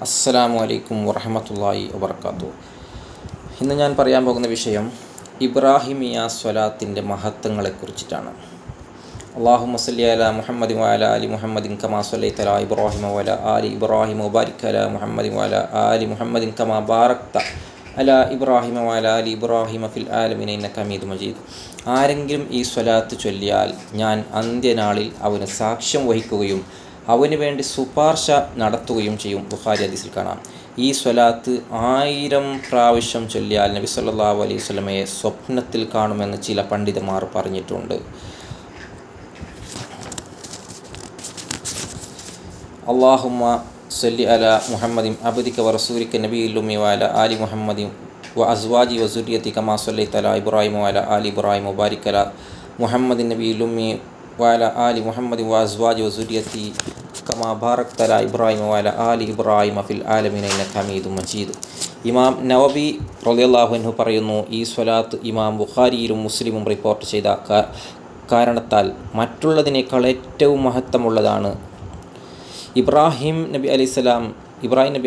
അസ്സലാമു അലൈക്കും വറഹ്മത്തുള്ളാഹി വബറകാതുഹു. ഇന്ന് ഞാൻ പറയാൻ പോകുന്ന വിഷയം ഇബ്രാഹിമിയ സ്വലാത്തിൻ്റെ മഹത്വങ്ങളെക്കുറിച്ചിട്ടാണ്. അല്ലാഹുമ്മ സ്വല്ലി അലാ മുഹമ്മദിൻ വഅലാ ആലി മുഹമ്മദിൻ കമാ സ്വല്ലൈത അലാ ഇബ്രാഹിമ വഅലാ ആലി ഇബ്രാഹിമ വബാരിക് അലാ മുഹമ്മദിൻ വഅലാ ആലി മുഹമ്മദിൻ കമാ ബാറക്ത അലാ ഇബ്രാഹിമ വഅലാ ആലി ഇബ്രാഹിമ ഫിൽ ആലമീന ഇന്നക ഹമീദും മജീദ്. ആരെങ്കിലും ഈ സ്വലാത്ത് ചൊല്ലിയാൽ ഞാൻ അന്ത്യനാളിൽ അവന് സാക്ഷ്യം വഹിക്കുകയും അവന് വേണ്ടി ശുപാർശ നടത്തുകയും ചെയ്യും. ബുഖാരി ഹദീസിൽ കാണാം. ഈ സ്വലാത്ത് 1000 പ്രാവശ്യം ചൊല്ലിയാൽ നബി സല്ലല്ലാഹു അലൈഹി വസല്ലമയെ സ്വപ്നത്തിൽ കാണുമെന്ന് ചില പണ്ഡിതന്മാർ പറഞ്ഞിട്ടുണ്ട്. അല്ലാഹുമ്മ സ്വല്ലി അലാ മുഹമ്മദിൻ അബ്ദിക വറസൂലിക നബിയിൽ ഉമ്മി വഅലാ ആലി മുഹമ്മദിൻ വഅസ്വാജി വസുരിയതി കമാ സ്വല്ലൈത അലാ ഇബ്രാഹിമ വഅലാ ആലി ഇബ്രാഹിമ വബാരിക് അലാ മുഹമ്മദിൻ നബിയിൽ ഉമ്മി വഅലാ ആലി മുഹമ്മദിൻ വഅസ്വാജി വസുരിയതി കമാ ബാറക്ത അലാ ഇബ്രാഹിമ വഅലാ ആലി ഇബ്രാഹിമ ഫിൽ ആലമീന ഇന്നക ഹമീദും മജീദ്. ഇമാം നവവി റളിയല്ലാഹു അൻഹു പറയുന്നു, ഈ സ്വലാത്ത് ഇമാം ബുഖാരിയിലും മുസ്ലിമും റിപ്പോർട്ട് ചെയ്ത കാരണത്താൽ മറ്റുള്ളതിനേക്കാൾ ഏറ്റവും മഹത്വമുള്ളതാണ്. ഇബ്രാഹിം നബി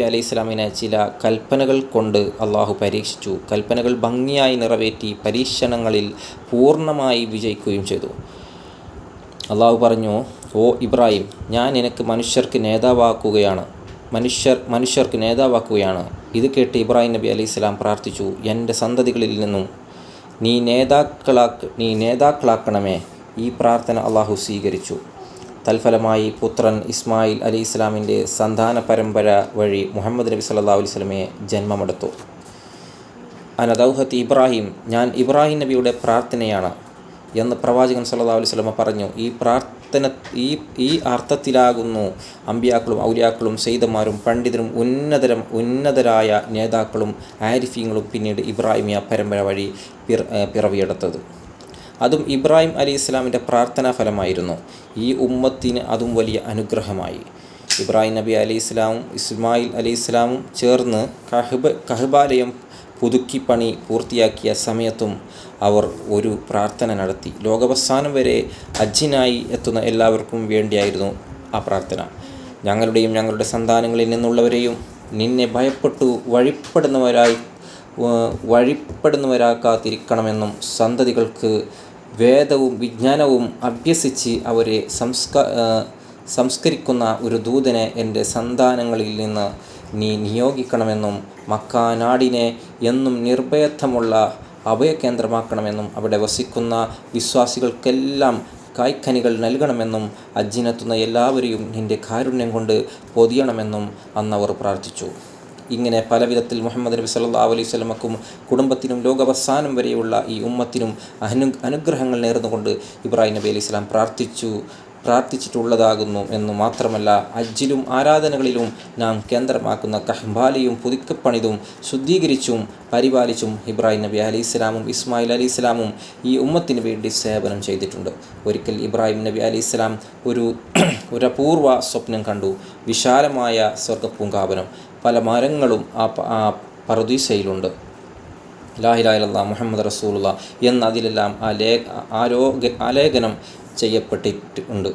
അലൈഹിസ്സലാമിനെ ചില കൽപ്പനകൾ കൊണ്ട് അള്ളാഹു പരീക്ഷിച്ചു. കൽപ്പനകൾ ഭംഗിയായി നിറവേറ്റി പരീക്ഷണങ്ങളിൽ പൂർണ്ണമായി വിജയിക്കുകയും ചെയ്തു. അള്ളാഹു പറഞ്ഞു, ഓ ഇബ്രാഹിം, ഞാൻ നിനക്ക് മനുഷ്യർക്ക് നേതാവാക്കുകയാണ്. ഇത് കേട്ട് ഇബ്രാഹിം നബി അലൈഹിസ്സലാം പ്രാർത്ഥിച്ചു, എൻ്റെ സന്തതികളിൽ നിന്നും നീ നേതാക്കളാക്കണമേ. ഈ പ്രാർത്ഥന അള്ളാഹു സ്വീകരിച്ചു. തൽഫലമായി പുത്രൻ ഇസ്മായിൽ അലൈഹിസ്സലാമിൻ്റെ സന്താന പരമ്പര വഴി മുഹമ്മദ് നബി സല്ലല്ലാഹു അലൈഹി വസല്ലമയെ ജന്മമെടുത്തു. അനദൗഹത്തി ഇബ്രാഹിം, ഞാൻ ഇബ്രാഹിം നബിയുടെ പ്രാർത്ഥനയാണ് എന്ന് പ്രവാചകൻ സല്ലല്ലാഹു അലൈഹി വസല്ലമ പറഞ്ഞു. ഈ പ്രാർത്ഥന ഈ അർത്ഥത്തിലാകുന്നു അമ്പിയാക്കളും ഔലിയാക്കളും സെയ്ദന്മാരും പണ്ഡിതരും ഉന്നതരായ നേതാക്കളും ആരിഫീങ്ങളും പിന്നീട് ഇബ്രാഹിമിയ പരമ്പര വഴി പിറവിയെടുത്തത്. അതും ഇബ്രാഹിം അലൈഹിസ്സലാമിൻ്റെ പ്രാർത്ഥനാ ഫലമായിരുന്നു. ഈ ഉമ്മത്തിന് അതും വലിയ അനുഗ്രഹമായി. ഇബ്രാഹിം നബി അലൈഹിസ്സലാമും ഇസ്മായിൽ അലൈഹിസ്സലാമും ചേർന്ന് കഅബാലയം പുതുക്കി പണി പൂർത്തിയാക്കിയ സമയത്തും അവർ ഒരു പ്രാർത്ഥന നടത്തി. ലോകാവസാനം വരെ ഹജ്ജിനായി എത്തുന്ന എല്ലാവർക്കും വേണ്ടിയായിരുന്നു ആ പ്രാർത്ഥന. ഞങ്ങളുടെയും ഞങ്ങളുടെ സന്താനങ്ങളിൽ നിന്നുള്ളവരെയും നിന്നെ ഭയപ്പെട്ടു വഴിപ്പെടുന്നവരാക്കാതിരിക്കണമെന്നും സന്തതികൾക്ക് വേദവും വിജ്ഞാനവും അഭ്യസിച്ച് അവരെ സംസ്കരിക്കുന്ന ഒരു ദൂതനെ എൻ്റെ സന്താനങ്ങളിൽ നിന്ന് നീ നിയോഗിക്കണമെന്നും മക്കാ നാടിനെ എന്നും നിർഭയത്വമുള്ള അഭയകേന്ദ്രമാക്കണമെന്നും അവിടെ വസിക്കുന്ന വിശ്വാസികൾക്കെല്ലാം കായ്ക്കനികൾ നൽകണമെന്നും ഹജ്ജിനെത്തുന്ന എല്ലാവരെയും നിൻ്റെ കാരുണ്യം കൊണ്ട് പൊതിയണമെന്നും അന്നവർ പ്രാർത്ഥിച്ചു. ഇങ്ങനെ പല വിധത്തിൽ മുഹമ്മദ് നബി സല്ലല്ലാഹു അലൈഹി വസല്ലമക്കും കുടുംബത്തിനും ലോകാവസാനം വരെയുള്ള ഈ ഉമ്മത്തിനും അനുഗ്രഹങ്ങൾ നേർന്നുകൊണ്ട് ഇബ്രാഹിം നബി അലൈഹി സ്വലാം പ്രാർത്ഥിച്ചിട്ടുള്ളതാകുന്നു എന്നു മാത്രമല്ല, ഹജ്ജിലും ആരാധനകളിലും നാം കേന്ദ്രമാക്കുന്ന കഅബാലയും പുതുക്കിപ്പണിതും ശുദ്ധീകരിച്ചും പരിപാലിച്ചും ഇബ്രാഹിം നബി അലൈഹിസ്സലാമും ഇസ്മായിൽ അലൈഹിസ്സലാമും ഈ ഉമ്മത്തിന് വേണ്ടി സേവനം ചെയ്തിട്ടുണ്ട്. ഒരിക്കൽ ഇബ്രാഹിം നബി അലൈഹിസ്സലാം ഒരു അപൂർവ സ്വപ്നം കണ്ടു. വിശാലമായ സ്വർഗ്ഗപ്പൂങ്കാവനം, പല മരങ്ങളും ആ പറുദീസയിലുണ്ട്. ലാ ഇലാഹ ഇല്ലല്ലാഹ് മുഹമ്മദ് റസൂലുള്ളാഹ് എന്ന് അതിലെല്ലാം ആലേഖനം ചെയ്യപ്പെട്ടിട്ടുണ്ട്.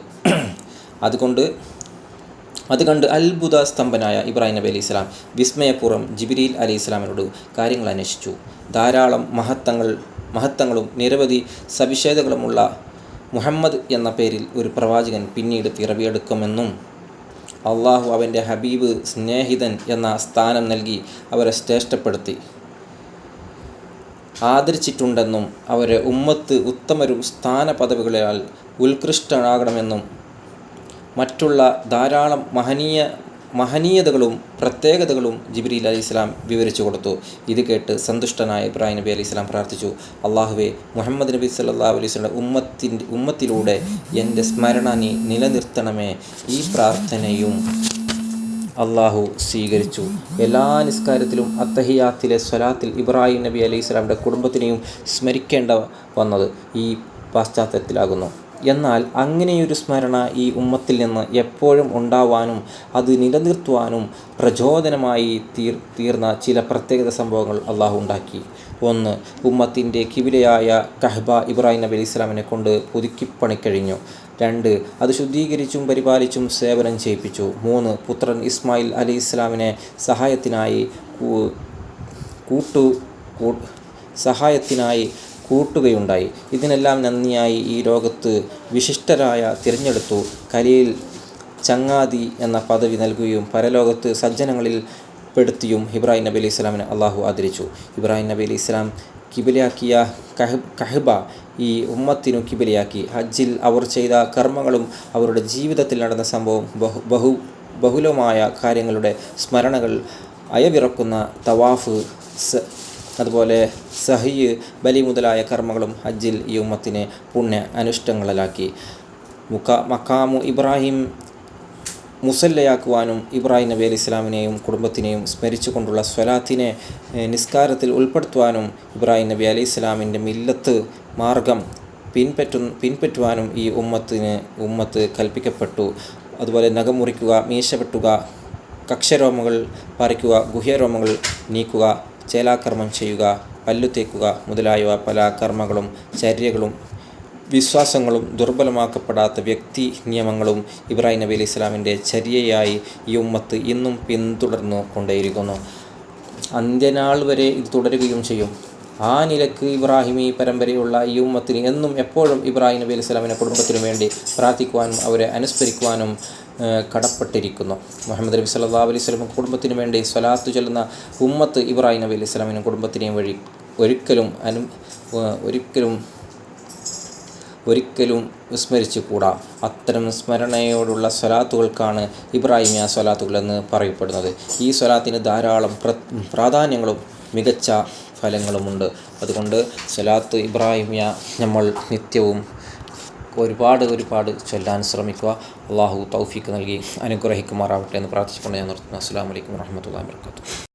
അത് കണ്ട് അത്ഭുത സ്തംഭനായ ഇബ്രാഹിം നബി അലൈഹി സ്വലാം വിസ്മയപൂർവ്വം ജിബ്രീൽ അലൈഹി സ്വലാമിനോട് കാര്യങ്ങൾ അന്വേഷിച്ചു. ധാരാളം മഹത്വങ്ങളും നിരവധി സവിശേഷതകളുമുള്ള മുഹമ്മദ് എന്ന പേരിൽ ഒരു പ്രവാചകൻ പിന്നീട് പിറവിയെടുക്കുമെന്നും അള്ളാഹു അവൻ്റെ ഹബീബ് സ്നേഹിതൻ എന്ന സ്ഥാനം നൽകി അവരെ ശ്രേഷ്ഠപ്പെടുത്തി ആദരിച്ചിട്ടുണ്ടെന്നും അവരെ ഉമ്മത്ത് ഉത്തമരും സ്ഥാന പദവികളാൽ ഉത്കൃഷ്ടനാകണമെന്നും മറ്റുള്ള ധാരാളം മഹനീയതകളും പ്രത്യേകതകളും ജിബ്രീൽ അലൈഹിസ്സലാം വിവരിച്ചു കൊടുത്തു. ഇത് കേട്ട് സന്തുഷ്ടനായ ഇബ്രാഹിം നബി അലൈഹിസ്സലാം പ്രാർത്ഥിച്ചു, അള്ളാഹുവേ, മുഹമ്മദ് നബി സല്ലല്ലാഹു അലൈഹി വസല്ലം ഉമ്മത്തിലൂടെ എൻ്റെ സ്മരണ നീ നിലനിർത്തണമേ. ഈ പ്രാർത്ഥനയും അള്ളാഹു സ്വീകരിച്ചു. എല്ലാ നിസ്കാരത്തിലും അത്തഹിയാത്തിലെ സ്വലാത്തിൽ ഇബ്രാഹിം നബി അലൈഹി സ്വലാമിൻ്റെ കുടുംബത്തിനെയും സ്മരിക്കേണ്ട വന്നത് ഈ പശ്ചാത്തലത്തിലാകുന്നു. എന്നാൽ അങ്ങനെയൊരു സ്മരണ ഈ ഉമ്മത്തിൽ നിന്ന് എപ്പോഴും ഉണ്ടാവാനും അത് നിലനിർത്തുവാനും പ്രചോദനമായി തീർന്ന ചില പ്രത്യേക സംഭവങ്ങൾ അള്ളാഹു ഉണ്ടാക്കി. ഒന്ന്, ഉമ്മത്തിൻ്റെ കിബിലയായ കഅബ ഇബ്രാഹിം നബി അലൈഹി സ്വലാമിനെ കൊണ്ട് പുതുക്കിപ്പണിക്കഴിഞ്ഞു. 2. അത് ശുദ്ധീകരിച്ചും പരിപാലിച്ചും സേവനം ചെയ്യിപ്പിച്ചു. 3. പുത്രൻ ഇസ്മായിൽ അലൈഹിസ്സലാമിനെ സഹായത്തിനായി കൂട്ടുകയുണ്ടായി. ഇതിനെല്ലാം നന്ദിയായി ഈ ലോകത്ത് വിശിഷ്ടരായ തിരഞ്ഞെടുത്തു. ഖലീൽ, ചങ്ങാതി എന്ന പദവി നൽകുകയും പരലോകത്ത് സജ്ജനങ്ങളിൽ പെടുത്തിയും ഇബ്രാഹിം നബി അലൈഹി സ്വലാമിനെ അള്ളാഹു ആദരിച്ചു. ഇബ്രാഹിം നബി അലൈഹി സ്വലാം കിബിലയാക്കിയ കഅബ ഈ ഉമ്മത്തിനു കിബിലയാക്കി. ഹജ്ജിൽ അവർ ചെയ്ത കർമ്മങ്ങളും അവരുടെ ജീവിതത്തിൽ നടന്ന സംഭവം ബഹുലമായ കാര്യങ്ങളുടെ സ്മരണകൾ അയവിറക്കുന്ന തവാഫ്, അതുപോലെ സഹയ്, ബലി മുതലായ കർമ്മങ്ങളും ഹജ്ജിൽ ഈ ഉമ്മത്തിനെ പുണ്യ അനുഷ്ഠങ്ങളിലാക്കി. മഖാമു ഇബ്രാഹിം മുസല്ലയാക്കുവാനും ഇബ്രാഹിം നബി അലൈഹി സ്വലാമിനെയും കുടുംബത്തിനെയും സ്മരിച്ചുകൊണ്ടുള്ള സ്വലാത്തിനെ നിസ്കാരത്തിൽ ഉൾപ്പെടുത്തുവാനും ഇബ്രാഹിം നബി അലൈഹി സ്വലാമിൻ്റെ മില്ലത്ത് മാർഗം പിൻപറ്റുവാനും ഈ ഉമ്മത്ത് കൽപ്പിക്കപ്പെട്ടു. അതുപോലെ നഖം മുറിക്കുക, മീശ വെട്ടുക, കക്ഷരോമങ്ങൾ പറിക്കുക, ഗുഹ്യരോമങ്ങൾ നീക്കുക, ചേലാകർമ്മം ചെയ്യുക, പല്ലു തേക്കുക മുതലായവ പല കർമ്മങ്ങളും ചര്യകളും വിശ്വാസങ്ങളും ദുർബലമാക്കപ്പെടാത്ത വ്യക്തി നിയമങ്ങളും ഇബ്രാഹിം നബി അലൈഹി സ്വലാമിൻ്റെ ചര്യയായി ഈ ഉമ്മത്ത് ഇന്നും പിന്തുടർന്നു കൊണ്ടേയിരിക്കുന്നു. അന്ത്യനാൾ വരെ ഇത് തുടരുകയും ചെയ്യും. ആ നിലക്ക് ഇബ്രാഹിമി പരമ്പരയുള്ള ഈ ഉമ്മത്തിന് എന്നും എപ്പോഴും ഇബ്രാഹിം നബി അലൈഹി സ്വലാമിൻ്റെ കുടുംബത്തിനു വേണ്ടി പ്രാർത്ഥിക്കുവാനും അവരെ അനുസ്മരിക്കുവാനും കടപ്പെട്ടിരിക്കുന്നു. മുഹമ്മദ് നബി സല്ലല്ലാഹു അലൈഹി വസല്ലം കുടുംബത്തിനു വേണ്ടി സ്വലാത്ത് ചൊല്ലുന്ന ഉമ്മത്ത് ഇബ്രാഹിം നബി അലൈഹി സ്വലാമിനും കുടുംബത്തിനെയും ഒരിക്കലും വിസ്മരിച്ചു കൂടാ. അത്തരം സ്മരണയോടുള്ള സ്വലാത്തുകൾക്കാണ് ഇബ്രാഹിമിയ സ്വലാത്തുകൾ എന്ന് പറയപ്പെടുന്നത്. ഈ സ്വലാത്തിന് ധാരാളം പ്രാധാന്യങ്ങളും മികച്ച ഫലങ്ങളുമുണ്ട്. അതുകൊണ്ട് സ്വലാത്ത് ഇബ്രാഹിമിയ നമ്മൾ നിത്യവും ഒരുപാട് ചൊല്ലാൻ ശ്രമിക്കുക. അള്ളാഹു തൗഫീഖ് നൽകി അനുഗ്രഹിക്കുമാറാവട്ടെ എന്ന് പ്രാർത്ഥിച്ചുകൊണ്ട് ഞാൻ നിർത്തുന്നു. അസ്സലാമു അലൈക്കും വറഹ്മത്തുള്ളാഹി വബറകാതുഹു.